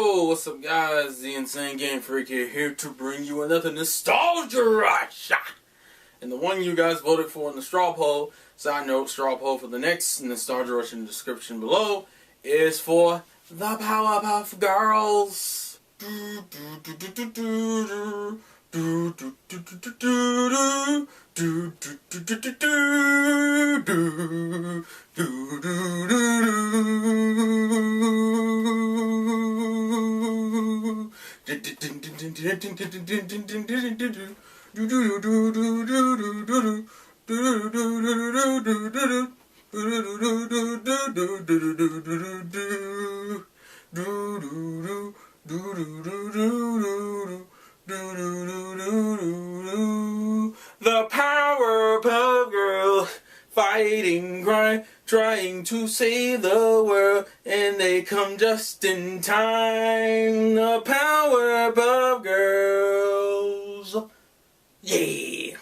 Yo, what's up guys? The Insane Game Freak here to bring you another Nostalgia Rush! And the one you guys voted for in the straw poll, side note, straw poll for the next Nostalgia Rush in the description below, is for the Powerpuff Girls. The Powerpuff Girl fighting crime, trying to save the world, and they come just in time. The Powerpuff Girls. Yeah.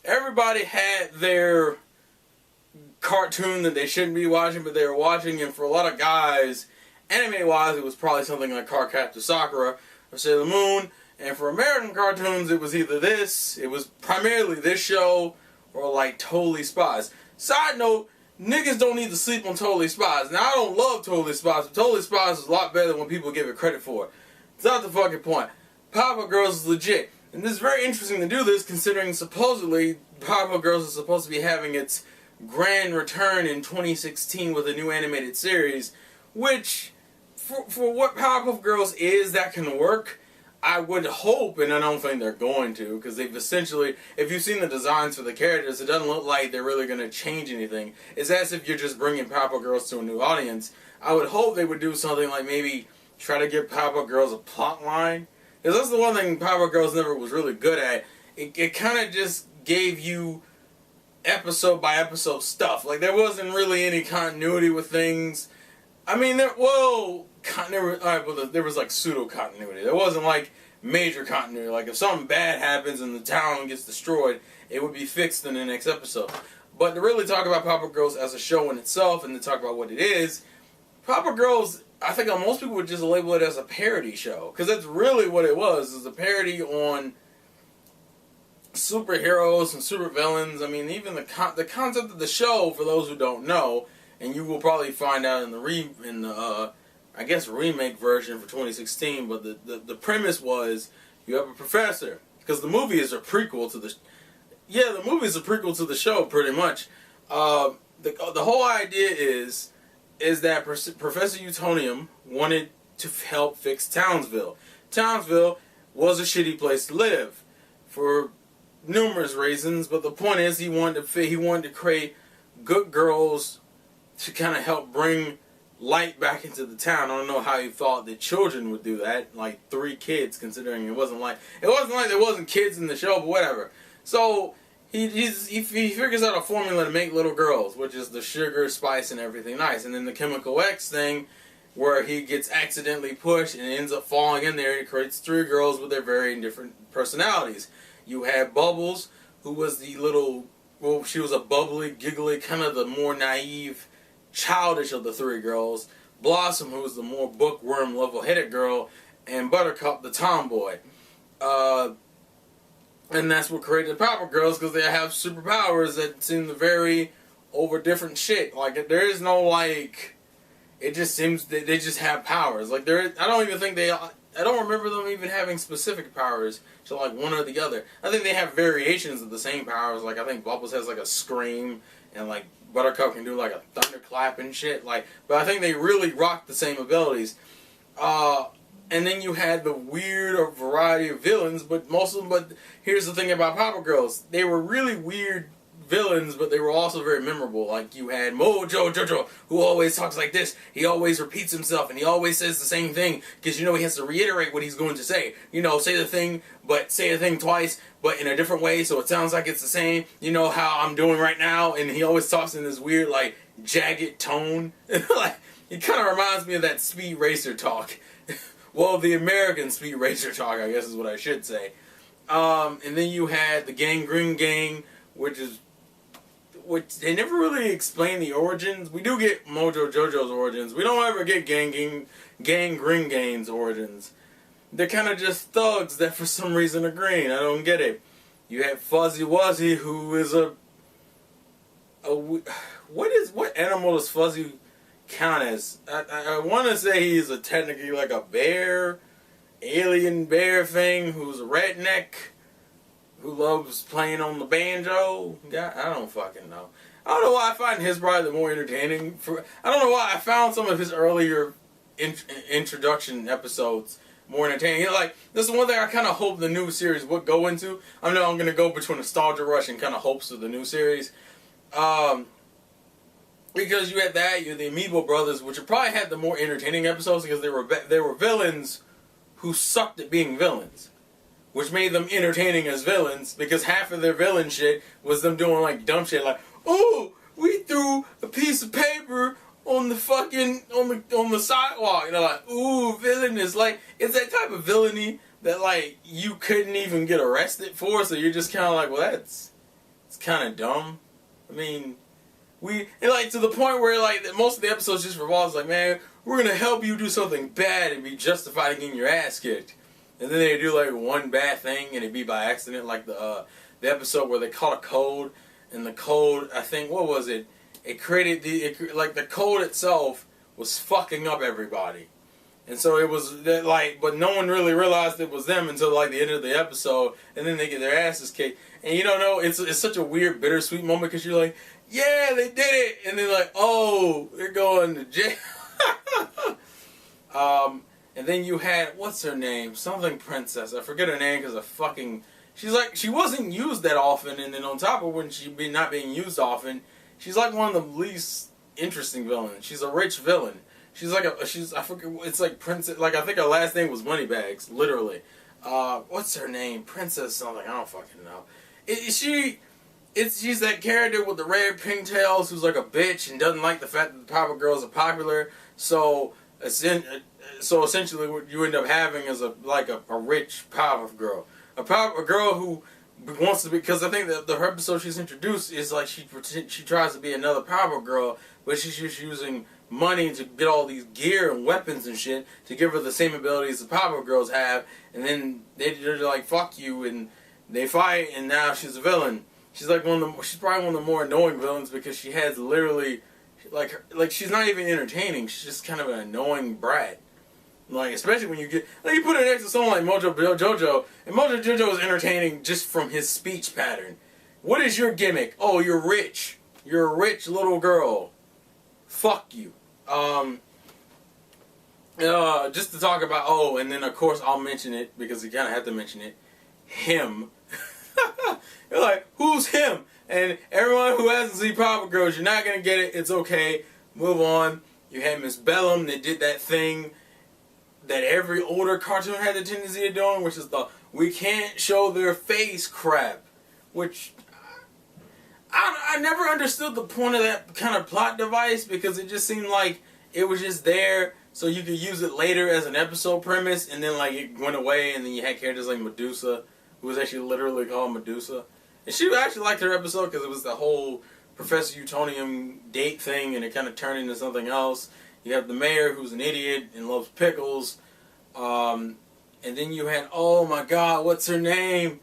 Everybody had their cartoon that they shouldn't be watching, but they were watching, and for a lot of guys, anime-wise, it was probably something like Cardcaptor Sakura or Sailor Moon, and for American cartoons, it was either this, it was primarily this show, or like Totally Spies. Side note, niggas don't need to sleep on Totally Spies. Now, I don't love Totally Spies, but Totally Spies is a lot better than when people give it credit for. It's not the fucking point. Powerpuff Girls is legit. And this is very interesting to do this, considering supposedly Powerpuff Girls is supposed to be having its grand return in 2016 with a new animated series, which, for what Powerpuff Girls is, that can work. I would hope, and I don't think they're going to, because they've essentially, if you've seen the designs for the characters, it doesn't look like they're really going to change anything. It's as if you're just bringing Powerpuff Girls to a new audience. I would hope they would do something like maybe try to give Powerpuff Girls a plot line. Because that's the one thing Powerpuff Girls never was really good at. It kind of just gave you episode by episode stuff. Like, there wasn't really any continuity with things. I mean, there was like pseudo-continuity. There wasn't like major continuity. Like, if something bad happens and the town gets destroyed, it would be fixed in the next episode. But to really talk about Powerpuff Girls as a show in itself and to talk about what it is, Powerpuff Girls, I think most people would just label it as a parody show. Because that's really what it was. It was a parody on superheroes and supervillains. I mean, even the concept of the show, for those who don't know, and you will probably find out in the remake version for 2016, but the premise was you have a professor, because the movie is a prequel to the show pretty much. The whole idea is that Professor Utonium wanted to help fix Townsville. Townsville was a shitty place to live for numerous reasons, but the point is he wanted to create good girls to kind of help bring light back into the town. I don't know how he thought that children would do that, like 3 kids, considering it wasn't like there wasn't kids in the show, but whatever. So he figures out a formula to make little girls, which is the sugar, spice, and everything nice. And then the Chemical X thing, where he gets accidentally pushed and ends up falling in there, and it creates 3 girls with their very different personalities. You had Bubbles, who was she was a bubbly, giggly, kind of the more naive, childish of the 3 girls. Blossom, who was the more bookworm, level-headed girl, and Buttercup, the tomboy. And that's what created the Powerpuff Girls, because they have superpowers that seem to vary over different shit. Like, there is no, like, it just seems that they just have powers. Like, I don't remember them even having specific powers, so like one or the other. I think they have variations of the same powers. Like, I think Bubbles has like a scream, and like Buttercup can do like a thunderclap and shit. Like, but I think they really rock the same abilities. And then you had the weird variety of villains, but most of them. But here's the thing about Powerpuff Girls: they were really weird villains, but they were also very memorable. Like, you had Mojo Jojo, who always talks like this. He always repeats himself, and he always says the same thing, because, he has to reiterate what he's going to say. Say the thing, but say the thing twice, but in a different way, so it sounds like it's the same. How I'm doing right now, and he always talks in this weird, like, jagged tone. He kind of reminds me of that Speed Racer talk. Well, the American Speed Racer talk, I guess is what I should say. And then you had the Gangrene Gang, which they never really explain the origins. We do get Mojo Jojo's origins. We don't ever get Gangrene Gang's origins. They're kind of just thugs that for some reason are green. I don't get it. You had Fuzzy Wuzzy, who is what animal does Fuzzy count as? I want to say he's technically like a bear, alien bear thing, who's a redneck, who loves playing on the banjo. God, I don't fucking know. I don't know why I find his probably the more entertaining. I don't know why I found some of his earlier introduction episodes more entertaining. Like, this is one thing I kind of hope the new series would go into. I know I'm going to go between Nostalgia Rush and kind of hopes of the new series. Because you had that, you had the Amiibo Brothers, which probably had the more entertaining episodes because they were villains who sucked at being villains. Which made them entertaining as villains, because half of their villain shit was them doing like dumb shit like, oh, we threw a piece of paper on the fucking, on the sidewalk. You know, like, ooh, villainous. Like, it's that type of villainy that like, you couldn't even get arrested for, so you're just kind of like, well, it's kind of dumb. I mean, and like, to the point where like, most of the episodes just revolves like, man, we're gonna help you do something bad and be justified in getting your ass kicked. And then they do like one bad thing and it'd be by accident, like the episode where they caught a code, and the code, I think, what was it? It created the code itself was fucking up everybody. And so it was that, like, but no one really realized it was them until like the end of the episode, and then they get their asses kicked. And you don't know, it's such a weird bittersweet moment because you're like, yeah, they did it, and then like, oh, they're going to jail. And then you had, what's her name? Something Princess. I forget her name because she wasn't used that often, and then on top of when she not being used often, she's like one of the least interesting villains. She's a rich villain. She's like I forget, it's like Princess, like I think her last name was Moneybags, literally. What's her name? Princess something, I don't fucking know. She's that character with the red pigtails who's like a bitch and doesn't like the fact that the Power Girls are popular, so essentially what you end up having is a rich Powerpuff Girl. A girl who wants to be, because I think that her episode she's introduced is like she tries to be another Powerpuff Girl, but she's just using money to get all these gear and weapons and shit to give her the same abilities the Powerpuff Girls have, and then they're like, fuck you, and they fight, and now she's a villain. She's like she's probably one of the more annoying villains because she has literally like she's not even entertaining. She's just kind of an annoying brat. Like, especially when you put her next to someone like Mojo Jojo, and Mojo Jojo is entertaining just from his speech pattern. What is your gimmick? Oh, you're rich. You're a rich little girl. Fuck you. Just to talk about, and then of course I'll mention it because you kind of have to mention it. Him. You're like, who's him? And everyone who hasn't seen Powerpuff Girls, you're not going to get it. It's okay. Move on. You had Miss Bellum that did that thing that every older cartoon had the tendency of doing, which is the we can't show their face crap. Which, I never understood the point of that kind of plot device because it just seemed like it was just there so you could use it later as an episode premise, and then like it went away, and then you had characters like Medusa, who was actually literally called Medusa. And she actually liked her episode because it was the whole Professor Utonium date thing, and it kind of turned into something else. You have the mayor, who's an idiot and loves pickles. And then you had, oh my god, what's her name?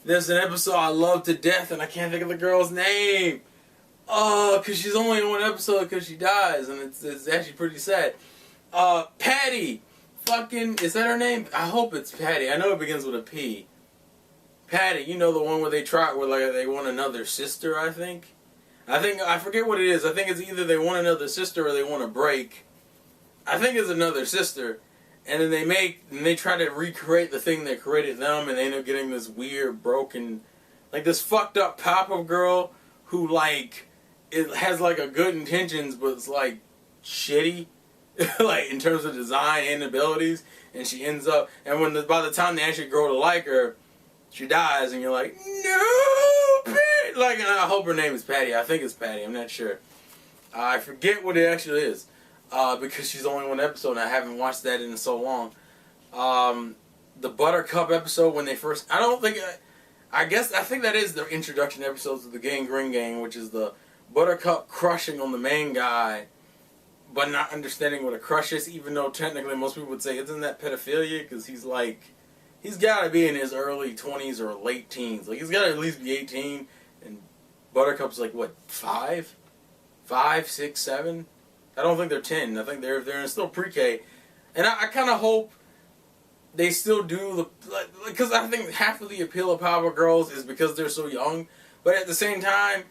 There's an episode I love to death, and I can't think of the girl's name. Oh, because she's only in one episode because she dies, and it's actually pretty sad. Patty. Fucking, is that her name? I hope it's Patty. I know it begins with a P. Patty, you know the one where they want another sister, I think? I forget what it is. I think it's either they want another sister or they want a break. I think it's another sister. And then they try to recreate the thing that created them, and they end up getting this weird, broken, like this fucked up Powerpuff Girl who like, it has like a good intentions, but it's like shitty, like in terms of design and abilities, and she ends up, and by the time they actually grow to like her, she dies, and you're like, no, Patty! Like, and I hope her name is Patty. I think it's Patty. I'm not sure. I forget what it actually is. because she's only one episode and I haven't watched that in so long. The Buttercup episode when they first... I think that is the introduction episodes of the Gang Green Gang, which is the Buttercup crushing on the main guy, but not understanding what a crush is, even though technically most people would say, isn't that pedophilia? Because he's got to be in his early 20s or late teens. Like, he's got to at least be 18, and Buttercup's like, what, 5? 5, 6, 7? I don't think they're 10. I think they're still pre-K. And I kind of hope they still do because I think half of the appeal of Power Girls is because they're so young. But at the same time,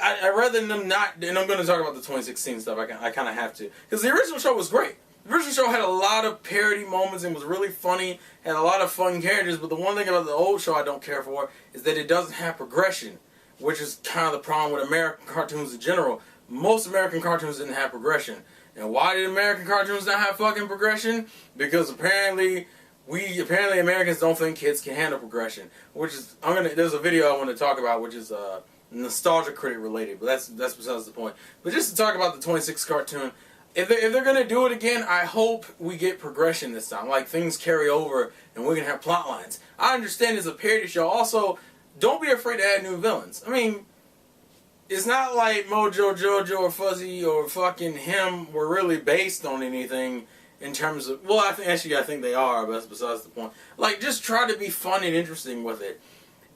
I'd rather them not, and I'm going to talk about the 2016 stuff, I kind of have to. Because the original show was great. The original show had a lot of parody moments and was really funny, had a lot of fun characters, but the one thing about the old show I don't care for is that it doesn't have progression, which is kind of the problem with American cartoons in general. Most American cartoons didn't have progression. And why did American cartoons not have fucking progression? Because apparently Americans don't think kids can handle progression. Which is, there's a video I want to talk about, which is nostalgia critic related, but that's besides the point. But just to talk about the 26 cartoon, if they're gonna do it again, I hope we get progression this time. Like, things carry over and we can have plot lines. I understand it's a parody show. Also, don't be afraid to add new villains. I mean, it's not like Mojo Jojo or Fuzzy or fucking him were really based on anything in terms of... Well, I think they are, but that's besides the point. Like, just try to be fun and interesting with it.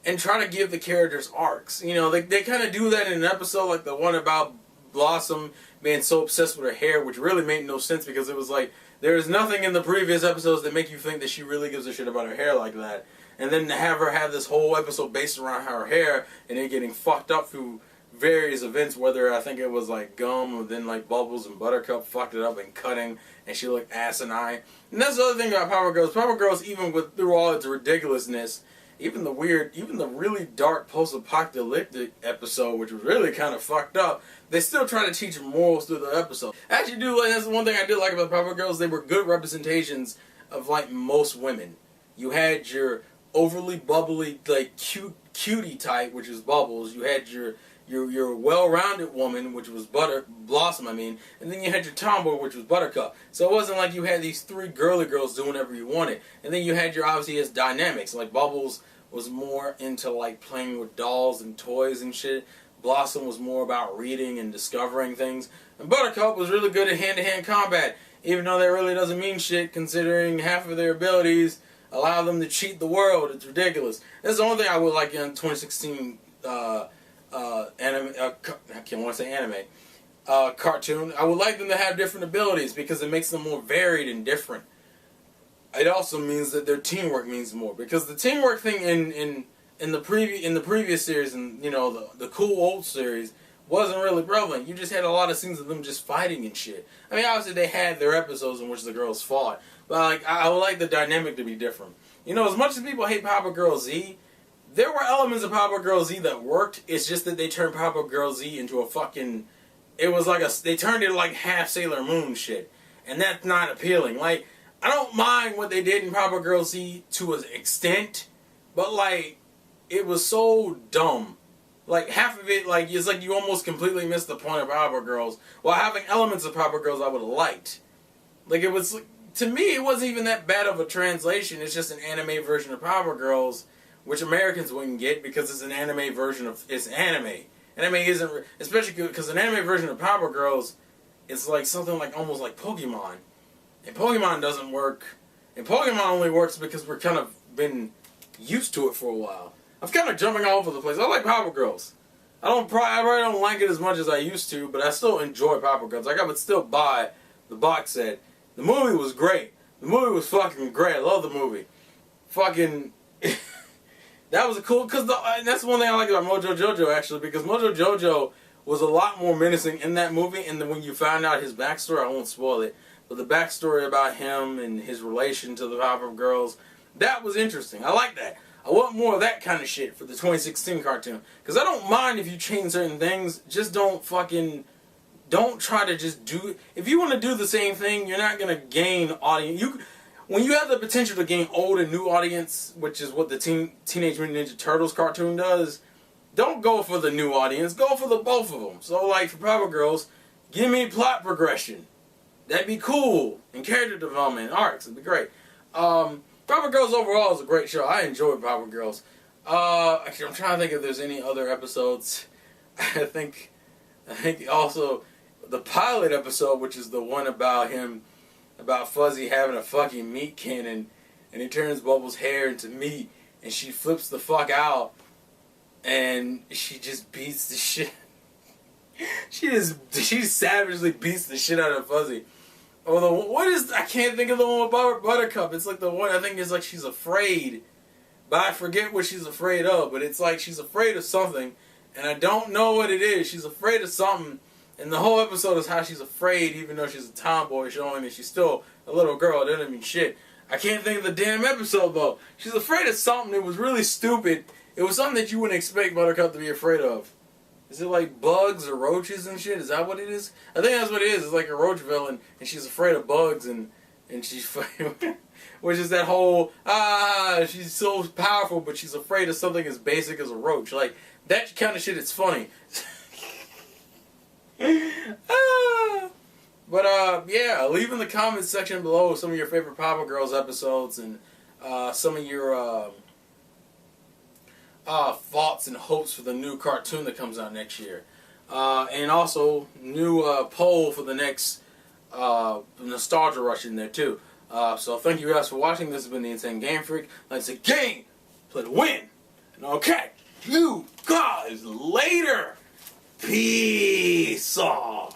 And try to give the characters arcs. You know, they kind of do that in an episode like the one about Blossom being so obsessed with her hair, which really made no sense because it was like, there's nothing in the previous episodes that make you think that she really gives a shit about her hair like that. And then to have her have this whole episode based around her hair and it getting fucked up through various events, whether I think it was like gum or then like Bubbles and Buttercup fucked it up and cutting and she looked asinine. And that's the other thing about Power Girls. Power Girls, even through all its ridiculousness, even the really dark post-apocalyptic episode, which was really kind of fucked up, they still try to teach morals through the episode. I actually do like, that's the one thing I did like about Power Girls, they were good representations of like most women. You had your overly bubbly, like cutie type, which is Bubbles. You had your well-rounded woman, which was Blossom, and then you had your tomboy, which was Buttercup. So it wasn't like you had these three girly girls doing whatever you wanted. And then you had your obvious dynamics, like Bubbles was more into like playing with dolls and toys and shit. Blossom was more about reading and discovering things. And Buttercup was really good at hand-to-hand combat, even though that really doesn't mean shit considering half of their abilities allow them to cheat the world. It's ridiculous. That's the only thing I would like in 2016 anime, I can't want to say anime, cartoon. I would like them to have different abilities because it makes them more varied and different. It also means that their teamwork means more because the teamwork thing in the previous series and the cool old series wasn't really prevalent. You just had a lot of scenes of them just fighting and shit. I mean, obviously they had their episodes in which the girls fought, but like I would like the dynamic to be different. As much as people hate Power Girl Z, there were elements of Power Girl Z that worked. It's just that they turned Power Girl Z into a fucking... It was like they turned it like half Sailor Moon shit. And that's not appealing. Like, I don't mind what they did in Power Girl Z to an extent. But, like, it was so dumb. Like, half of it, like, it's like you almost completely missed the point of Power Girls. While having elements of Power Girls I would have liked. Like, it was... To me, it wasn't even that bad of a translation. It's just an anime version of Power Girls, which Americans wouldn't get because it's an anime version of... It's anime. Anime isn't... Especially because an anime version of Power Girls is like something like almost like Pokemon. And Pokemon doesn't work. And Pokemon only works because we're kind of been used to it for a while. I'm kind of jumping all over the place. I like Power Girls. I probably don't like it as much as I used to, but I still enjoy Power Girls. Like, I would still buy the box set. The movie was great. The movie was fucking great. I love the movie. Fucking... That was a cool... Because that's one thing I like about Mojo Jojo, actually, because Mojo Jojo was a lot more menacing in that movie, and then when you found out his backstory, I won't spoil it, but the backstory about him and his relation to the Powerpuff Girls, that was interesting. I like that. I want more of that kind of shit for the 2016 cartoon. Because I don't mind if you change certain things, just don't try to just do it. If you want to do the same thing, you're not going to gain audience. When you have the potential to gain old and new audience, which is what the Teenage Mutant Ninja Turtles cartoon does, don't go for the new audience. Go for the both of them. So, like, for Power Girls, give me plot progression. That'd be cool. And character development, arcs, it'd be great. Powerpuff Girls overall is a great show. I enjoy Powerpuff Girls. Actually, I'm trying to think if there's any other episodes. I think also the pilot episode, which is the one about Fuzzy having a fucking meat cannon, and he turns Bubbles' hair into meat, and she flips the fuck out, and she just beats the shit. She savagely beats the shit out of Fuzzy. I can't think of the one about Buttercup. It's like the one, I think it's like she's afraid, but I forget what she's afraid of, but it's like she's afraid of something, and I don't know what it is. She's afraid of something, and the whole episode is how she's afraid, even though she's a tomboy, showing that she's still a little girl. It doesn't mean shit. I can't think of the damn episode, though. She's afraid of something. It was really stupid. It was something that you wouldn't expect Buttercup to be afraid of. Is it like bugs or roaches and shit? Is that what it is? I think that's what it is. It's like a roach villain, and she's afraid of bugs, and she's which is that whole, she's so powerful, but she's afraid of something as basic as a roach. Like, that kind of shit is funny. But yeah, leave in the comments section below some of your favorite Powerpuff Girls episodes, and some of your thoughts and hopes for the new cartoon that comes out next year. And also, new poll for the next Nostalgia Rush in there too. So thank you guys for watching. This has been the Insane Game Freak. Let's say game, play to win. And okay, you guys later. Peace off.